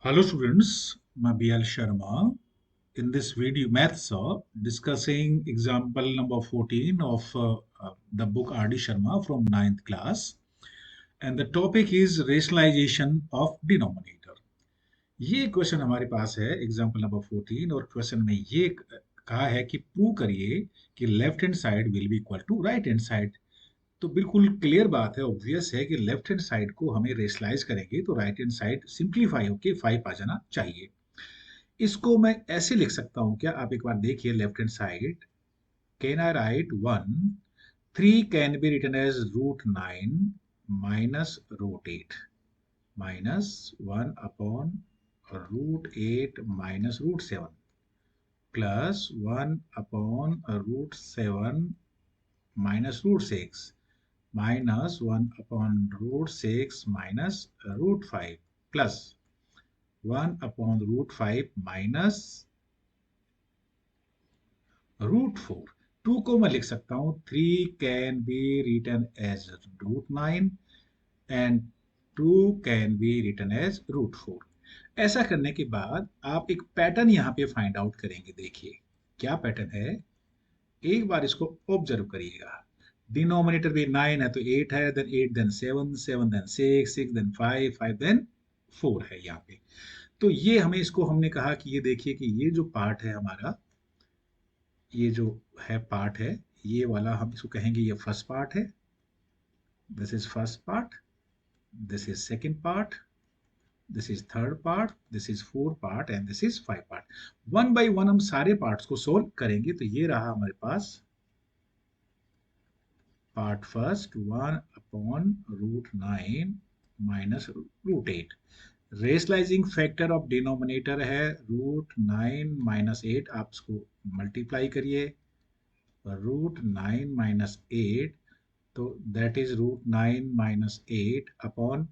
Hello students, Mabiyal Sharma. In this video, maths discussing example number 14 of the book R.D. Sharma from ninth class. And the topic is rationalization of denominator. ये question हमारे पास है example number 14 और question में ये कहा है कि prove करिए कि left hand side will be equal to right hand side. तो बिल्कुल क्लियर बात है, ऑब्वियस है कि लेफ्ट हैंड साइड को हमें रेशलाइज करेंगे तो राइट हैंड साइड सिंप्लीफाई होके 5 आ जाना चाहिए। इसको मैं ऐसे लिख सकता हूं क्या? आप एक बार देखिए left hand side. Can I write 1 3 can be written as root 9 minus root 8 minus 1 upon root 8 minus root 7 plus 1 upon root 7 minus root 6 minus 1 upon root 6 minus root 5 plus 1 upon root 5 minus root 4। 2 को मैं लिख सकता हूं 3 can be written as root 9 and 2 can be written as root 4। ऐसा करने के बाद आप एक पैटर्न यहां पे फाइंड आउट करेंगे। देखिए क्या पैटर्न है, एक बार इसको ऑब्जर्व करिएगा। डिनोमिनेटर भी 9 है तो 8 है, then 8 then 7 7 then 6 6 then 5 5 then 4 है यहाँ पे। तो ये हमें इसको हमने कहा कि ये देखिए कि ये जो पार्ट है हमारा, ये जो है पार्ट है, ये वाला हम इसको कहेंगे ये फर्स्ट पार्ट है। This is first part, this is second part, this is third part, this is fourth part and this is five part. One by one हम सारे पार्ट्स को सोल्व करेंगे। तो ये रहा हमारे पास part first 1 upon root 9 minus root 8। Rationalising factor of denominator है रूट 9 माइनस 8। आप इसको मल्टीप्लाई करिए रूट 9 माइनस 8, तो that is root 9 minus 8 upon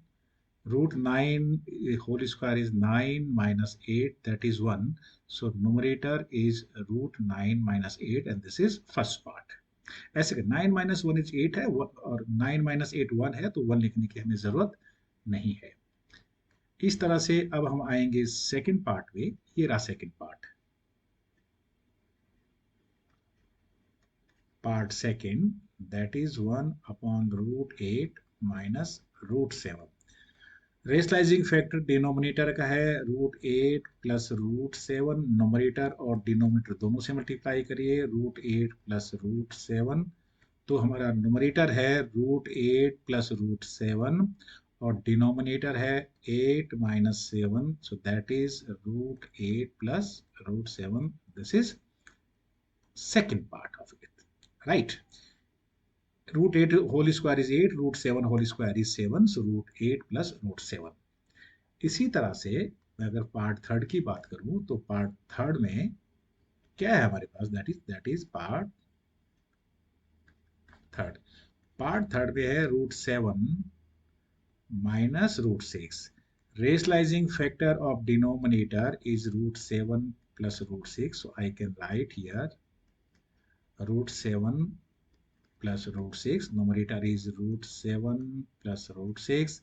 root 9 whole square is 9 minus 8 that is 1। So numerator is root 9 minus 8 and this is first part. ऐसे कर 9 minus 1 is 8 है और 9 minus 8 1 है, तो 1 लिखने की हमें जरूरत नहीं है। इस तरह से अब हम आएंगे सेकंड पार्ट में। ये रहा second part. Part second that is 1 upon root 8 minus root 7। Rationalising factor denominator का है रूट 8 प्लस रूट 7। नोमरेटर और डिनोमिनेटर दोनों से मल्टीप्लाई करिए रूट 8 प्लस रूट 7। तो हमारा न्यूमरेटर है रूट 8 प्लस रूट 7 और डिनोमिनेटर है 8 minus 7, so that is root 8 plus root 7। This is second part of it, right. Root 8 whole square is 8, root 7 whole square is 7, so root 8 plus root 7। इसी तरह से मैं अगर part third की बात करूं तो पार्ट थर्ड में क्या है हमारे पास? That is part third. Part third में है root 7 minus root 6. Rationalizing factor of denominator is root 7 plus root 6. So I can write here root 7 plus root 6. Numerator is root 7 plus root 6.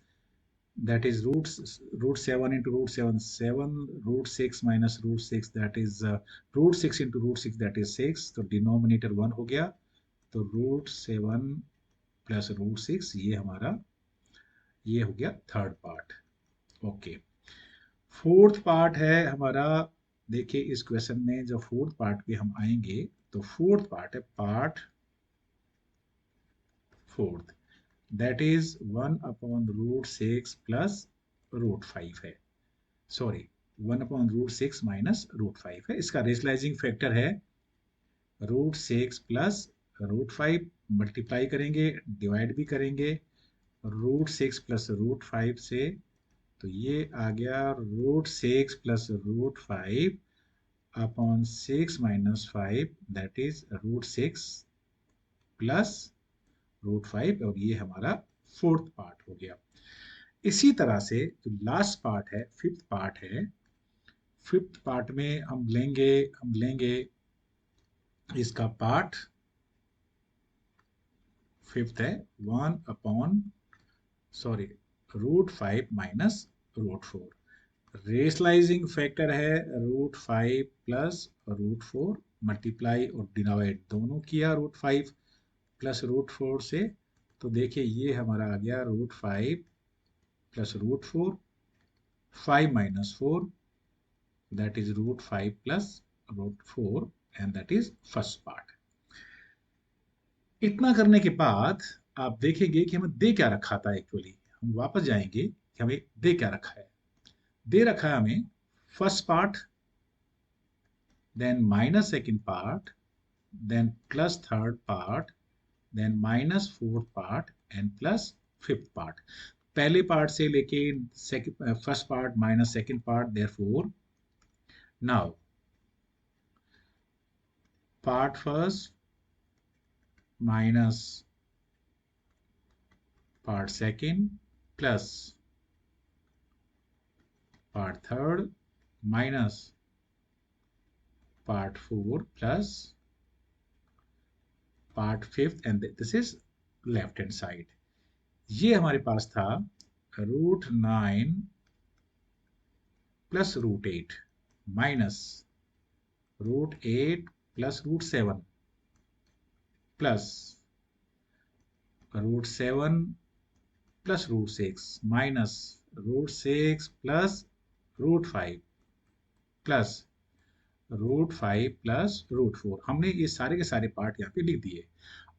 That is root 7 into root 7 7, root 6 minus root 6 that is root 6 into root 6 that is 6। तो denominator 1 हो गया, तो root 7 plus root 6 ये हो गया third part. Okay, fourth part है हमारा। देखिए इस क्वेश्चन में जब फोर्थ पार्ट पे हम आएंगे तो फोर्थ पार्ट है part fourth, that is 1 upon root 6 plus root 5 है। Sorry, 1 upon root 6 minus root 5 है। इसका रेशलाइजिंग फैक्टर है रूट 6 प्लस रूट 5। मल्टीप्लाई करेंगे, डिवाइड भी करेंगे रूट 6 प्लस रूट 5 से, तो ये आ गया root 6 plus root 5 upon 6 minus 5 that is root 6 plus root 5, और ये हमारा फोर्थ पार्ट हो गया। इसी तरह से जो लास्ट पार्ट है, फिफ्थ पार्ट है, फिफ्थ पार्ट में हम लेंगे इसका पार्ट फिफ्थ है 1 upon root 5 minus root 4। Rationalising factor है √5 प्लस √4, मल्टीप्लाई और डिवाइड दोनों किया √5 प्लस √4 से, तो देखिए ये हमारा आ गया √5 plus √4, 5 minus 4, that is √5 plus √4, and that is first part. इतना करने के बाद आप देखेंगे कि हमें दे क्या रखा था एक्चुअली। हम वापस जाएंगे कि हमें दे क्या रखा है। दे रखा है हमें first part, then minus second part, then plus third part, then minus fourth part and plus fifth part. पहले पार्ट से लेके first part minus second part, therefore now part first minus part second plus part third minus part 4 plus part fifth, and this is left hand side. ये हमारे पास था √9 plus √8 minus √8 plus √7 plus √7 plus √6 minus √6 plus √5 plus √5 plus √4। हमने ये सारे के सारे part यहाँ पे लिख दिए।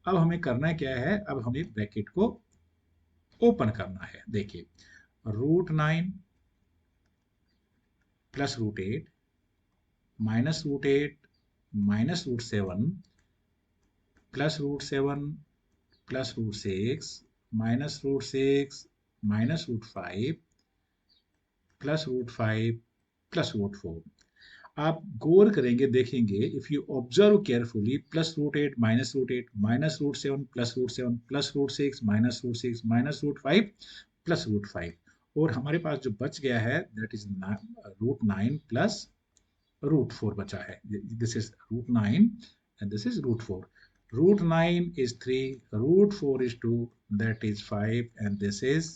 अब हमें करना क्या है, अब हमें ब्रैकेट को ओपन करना है। देखिए √9 plus √8 minus √8 minus √7 plus √7 plus √6 minus √6 minus √5 plus √5 plus √4। आप गौर करेंगे, देखेंगे, if you observe carefully, plus √8 minus √8 minus √7 plus √7 plus √6 minus √6 minus √5 plus √5, और हमारे पास जो बच गया है दैट इज √9 प्लस √4 बचा है। This is √9 and this is √4। √9 is 3, √4 is 2, that is 5, and this is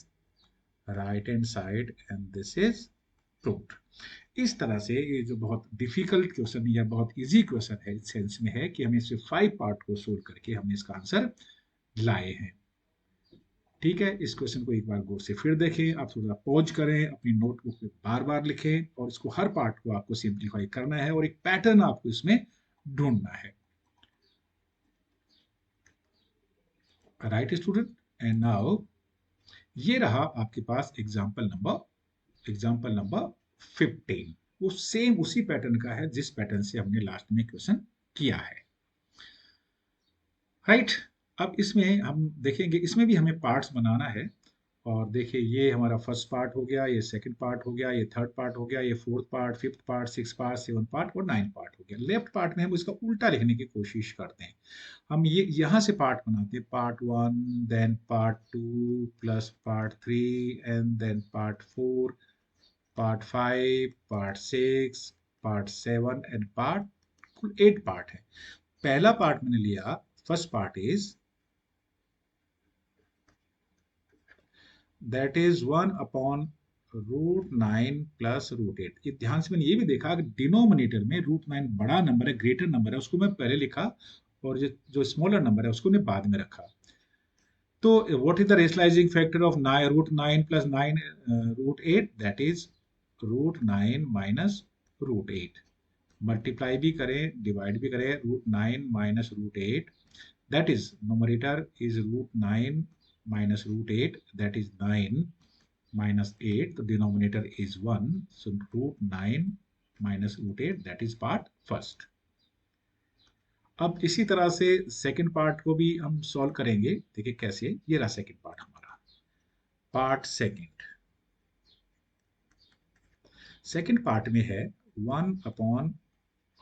right hand side and this is proved। इस तरह से ये जो बहुत डिफिकल्ट क्वेश्चन या बहुत इजी क्वेश्चन है इस सेंस में है कि हमें इसे 5 पार्ट को सोल्व करके हमने इसका आंसर लाए हैं। ठीक है, इस क्वेश्चन को एक बार गौर से फिर देखें, आप थोड़ा पॉज करें, अपनी नोटबुक में बार बार लिखें, और इसको हर पार्ट को आपको सिंप्लीफाई करना है और एक पैटर्न आपको इसमें ढूंढना है। राइट स्टूडेंट, एंड नाउ ये रहा आपके पास एग्जाम्पल नंबर 15। वो सेम उसी पैटर्न का है जिस पैटर्न से हमने लास्ट में क्वेश्चन किया है। राइट, अब इसमें हम देखेंगे, इसमें भी हमें पार्ट्स बनाना है। और देखिए ये हमारा फर्स्ट पार्ट हो गया, ये सेकंड पार्ट हो गया, ये थर्ड पार्ट हो गया, ये fourth part, fifth part, six part, seven part और 9 पार्ट हो गया। लेफ्ट पार्ट में हम इसका उल्टा लिखने की कोशिश करते हैं। हम ये यहाँ से पार्ट बनाते हैं, part 1, then part 2 plus part 3 and then part 4, part 5, part 6, part 7 and part, कुल 8 पार्ट है। पहला पार्ट मैंने लिया, first part is that is 1 upon √9 plus √8। ये ध्यान से मैंने ये भी देखा कि डिनोमिनेटर में √9 बड़ा नंबर है, ग्रेटर नंबर है, उसको मैं पहले लिखा, और जो स्मॉलर नंबर है उसको मैं बाद में रखा। तो what is the rationalising factor of √9 plus 9 √8? That is √9 minus √8। Multiply भी करें, डिवाइड भी करें, √9 minus √8, that is numerator is √9 minus √8, that is 9 minus 8, the denominator is 1, so √9 minus √8, that is part first। अब इसी तरह से सेकंड पार्ट को भी हम सॉल्व करेंगे। देखिए कैसे, ये रहा सेकंड पार्ट हमारा। पार्ट सेकंड पार्ट में है 1 अपॉन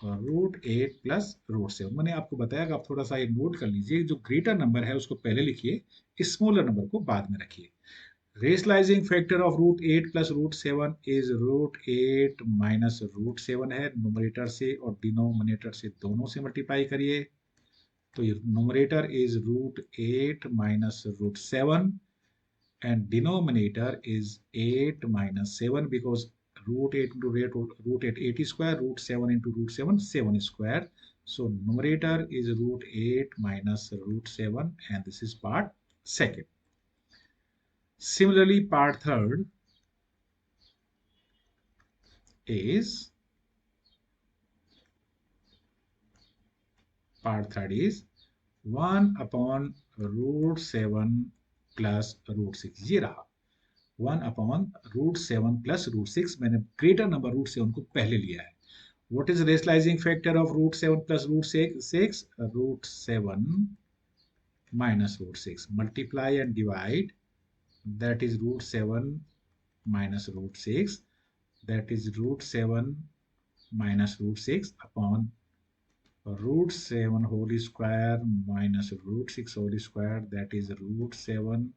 √8 प्लस √7। मैंने आपको बताया कि आप थोड़ा सा ये नोट कर लीजिए, जो ग्रेटर नंबर है उसको पहले लिखिए, स्मॉलर नंबर को बाद में रखिए। Rationalising factor of √8 plus √7 is √8 minus √7 है। न्यूमरेटर से और डिनोमिनेटर से दोनों से मल्टीप्लाई करिए, तो ये numerator is √8 minus √7 and denominator is 8 minus 7, because root 8 into root 8 8 square, root 7 into root 7 7 square. So numerator is root 8 minus root 7, and this is part second. Similarly, part third is 1 upon root 7 plus root 6. ये रहा 1 upon root 7 plus root 6. मैंने greater number root 7 को पहले लिया है. What is rationalizing factor of root 7 plus root 6? Root 7 minus root 6. Multiply and divide. That is root 7 minus root 6. That is root 7 minus root 6 upon root 7 whole square minus root 6 whole square. That is root 7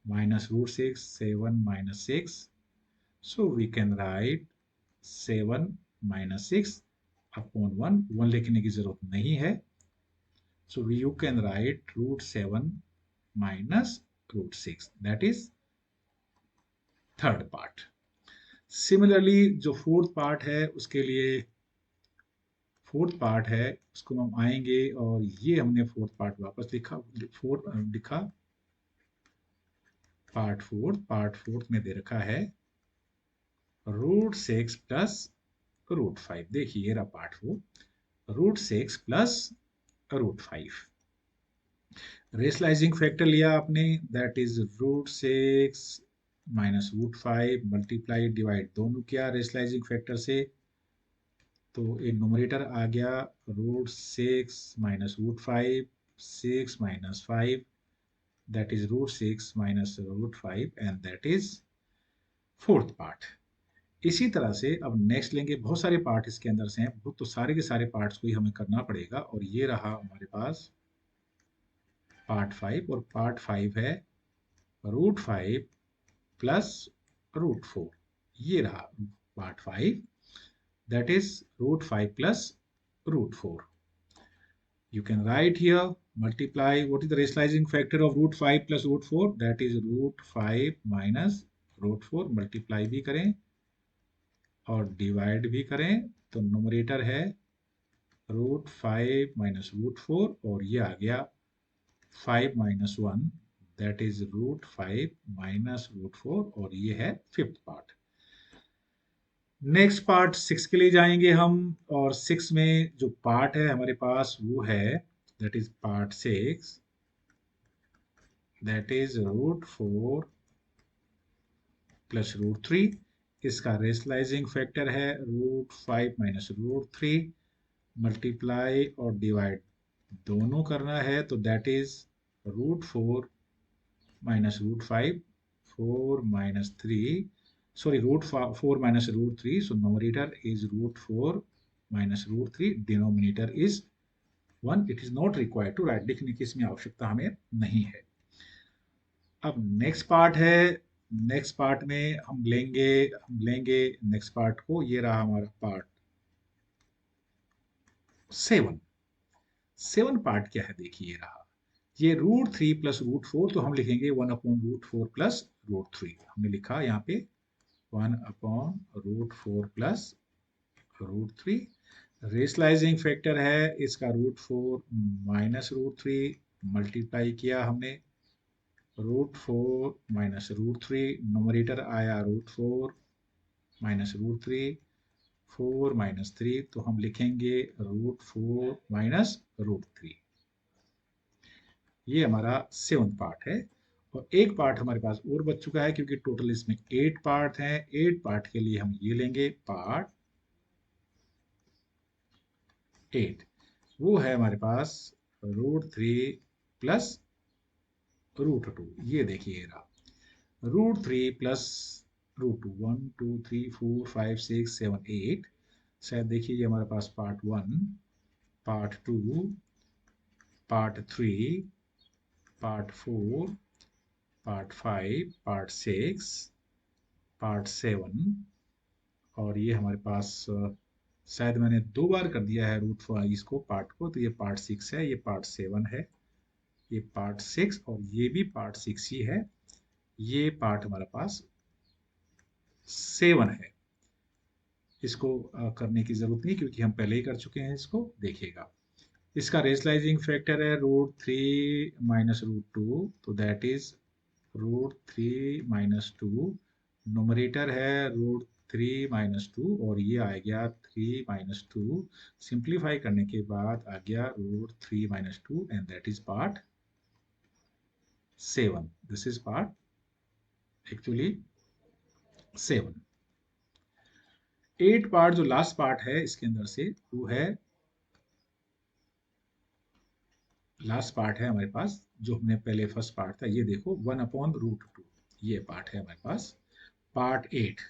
minus root 6, 7 minus 6. So we can write 7 minus 6 upon 1. 1 लिखने की जरूरत नहीं है. So you can write root 7 minus root 6. That is third part. Similarly, जो fourth part है उसके लिए fourth part है उसको हम आएंगे और ये हमने फोर्थ पार्ट वापस लिखा पार्ट फोर्थ में दे रखा है रूट 6 प्लस रूट 5. देखिए ये रहा part 4 root 6 plus root 5. Rationalising factor लिया आपने, that is root 6 minus root 5 multiply divide दोनों किया रेशनलाइजिंग फैक्टर से. तो ये न्यूमरेटर आ गया root 6 minus root 5, 6 minus 5, that is root 6 minus root 5, and that is fourth part. इसी तरह से अब नेक्स्ट लेंगे. बहुत सारे पार्ट इसके अंदर से हैं, तो सारे के सारे पार्ट्स को ही हमें करना पड़ेगा. और ये रहा हमारे पास पार्ट 5, और पार्ट 5 है रूट 5 प्लस रूट 4. ये रहा part 5, that is root 5 plus root 4. You can write here, multiply. What is the rationalizing factor of root 5 plus root 4? That is root 5 minus root 4. Multiply भी करें और divide भी करें, तो numerator है root 5 minus root 4, और ये आ गया 5 minus 1, that is root 5 minus root 4, और ये है fifth part. नेक्स्ट पार्ट 6 के लिए जाएंगे हम, और 6 में जो पार्ट है हमारे पास वो है that is part 6, that is root 4 plus root 3. इसका रेशनलाइजिंग फैक्टर है रूट 5 माइनस रूट 3. मल्टीप्लाई और डिवाइड दोनों करना है, तो that is root 4 minus root 5, 4 minus 3. Sorry, root 4 minus root 3. So numerator is root 4 minus root 3. Denominator is 1. It is not required to write. लिखने की इसमें आवश्यकता हमें नहीं है. अब नेक्स्ट पार्ट है. नेक्स्ट पार्ट में हम लेंगे नेक्स्ट पार्ट को. ये रहा हमारा पार्ट 7. 7 पार्ट क्या है देखिए, ये रहा. ये रूट 3 प्लस रूट 4, तो हम लिखेंगे 1 अपॉन रूट 4 प्लस रूट 3. हमने लिखा यहाँ पे 1 upon root 4 plus root 3. Rationalising factor है इसका रूट 4 माइनस रूट 3. मल्टीप्लाई किया हमने रूट 4 माइनस रूट 3. नोमरेटर आया रूट 4 माइनस रूट 3, 4 माइनस 3, तो हम लिखेंगे रूट 4 माइनस रूट 3. ये हमारा 7th पार्ट है. और एक पार्ट हमारे पास और बच चुका है, क्योंकि टोटल इसमें 8 पार्ट हैं. 8 पार्ट के लिए हम ये लेंगे पार्ट 8. वो है हमारे पास रूट 3 प्लस रूट 2. ये देखिए रहा रूट 3 प्लस रूट 2. 1 2 3 4 5 6 7 8. शायद देखिए ये हमारे पास part 1, part 2, part 3, part 4, part 5, part 6, part 7, और ये हमारे पास शायद मैंने 2 बार कर दिया है रूट 5 इसको पार्ट को. तो ये पार्ट 6 है, ये पार्ट 7 है, ये पार्ट 6, और ये भी पार्ट 6 ही है. ये पार्ट हमारे पास 7 है. इसको करने की जरूरत नहीं क्योंकि हम पहले ही कर चुके हैं। इसको देखिएगा, इसका रेशनलाइजिंग फैक्टर है √3 माइनस √2, तो दैट इज √3 माइनस 2। नोमरेटर है √3 माइनस 2 और ये आ गया 3 माइनस 2। सिंप्लीफाई करने के बाद आ गया √3 minus 2 and that is part 7। This is part actually 7। 8 part जो लास्ट पार्ट है इसके अंदर से वो है, लास्ट पार्ट है हमारे पास जो हमने पहले फर्स्ट पार्ट था, ये देखो 1/√2, ये पार्ट है हमारे पास पार्ट 8।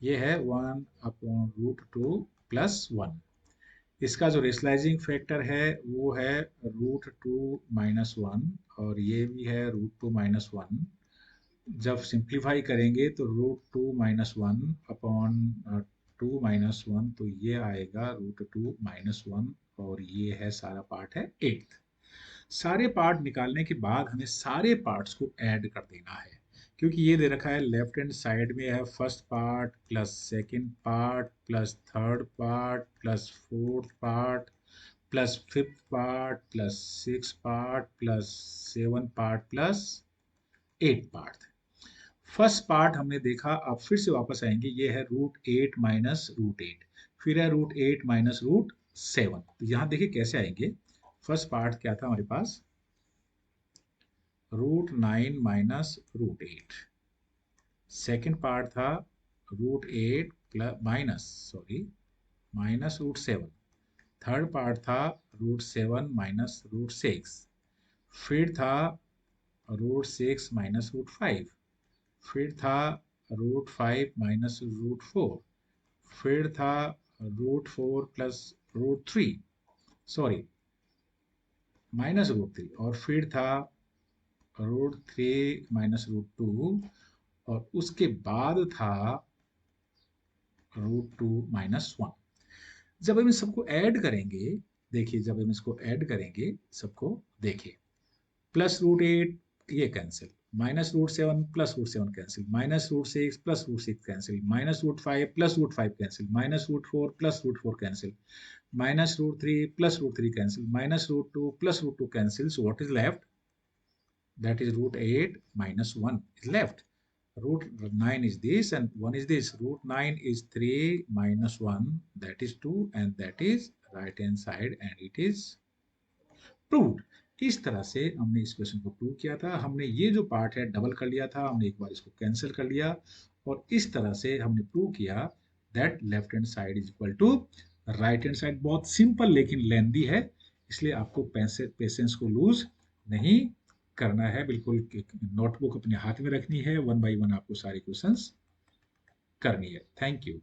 ये है 1/√2 प्लस 1। इसका जो रेशनलाइजिंग फैक्टर है वो है √2 माइनस 1 और ये भी है √2 माइनस 1। जब सिंप्लीफाई करेंगे तो √2 माइनस 1/2 माइनस 1, तो ये आएगा √2 माइनस 1 और ये है सारा पार्ट है 8। सारे पार्ट निकालने के बाद हमें सारे पार्ट्स को ऐड कर देना है, क्योंकि ये दे रखा है लेफ्ट हैंड साइड में है first part plus second part plus third part plus fourth part plus fifth part plus six part plus seven part plus 8 part. First part हमने देखा, अब फिर से वापस आएंगे, ये है √8 माइनस √8, फिर है √8 माइनस √7। तो यहाँ देखिए कैसे आएंगे। फर्स्ट पार्ट क्या था हमारे पास, √9 माइनस √8। सेकेंड पार्ट था √8 प्लस माइनस √7। थर्ड पार्ट था √7 माइनस √6। फिर था √6 माइनस √5। फिर था √5 माइनस √4। फिर था √4 प्लस √3, सॉरी माइनस √3, और फिर था √3 माइनस √2 और उसके बाद था √2 माइनस 1। जब हम इन सबको ऐड करेंगे, देखिए जब हम इसको ऐड करेंगे सबको, देखिए प्लस √8 ये cancel, minus √7 plus √7 cancel, minus √6 plus √6 cancel, minus √5 plus √5 cancel, minus √4 plus √4 cancel, minus √3 plus √3 cancel, minus √2 plus √2 cancel. So what is left, that is √8 minus 1 is left. √9 is this and 1 is this. √9 is 3 minus 1, that is 2, and that is right hand side and it is proved. इस तरह से हमने इस question को prove किया था। हमने ये जो पार्ट है डबल कर लिया था, हमने एक बार इसको कैंसिल कर लिया और इस तरह से हमने प्रूव किया that left hand side is equal to right hand side. बहुत सिंपल लेकिन लेंदी है, इसलिए आपको पेशेंस को लूज नहीं करना है। बिल्कुल नोटबुक अपने हाथ में रखनी है, 1 बाय 1 आपको सारे क्वेश्चंस करनी है। Thank you.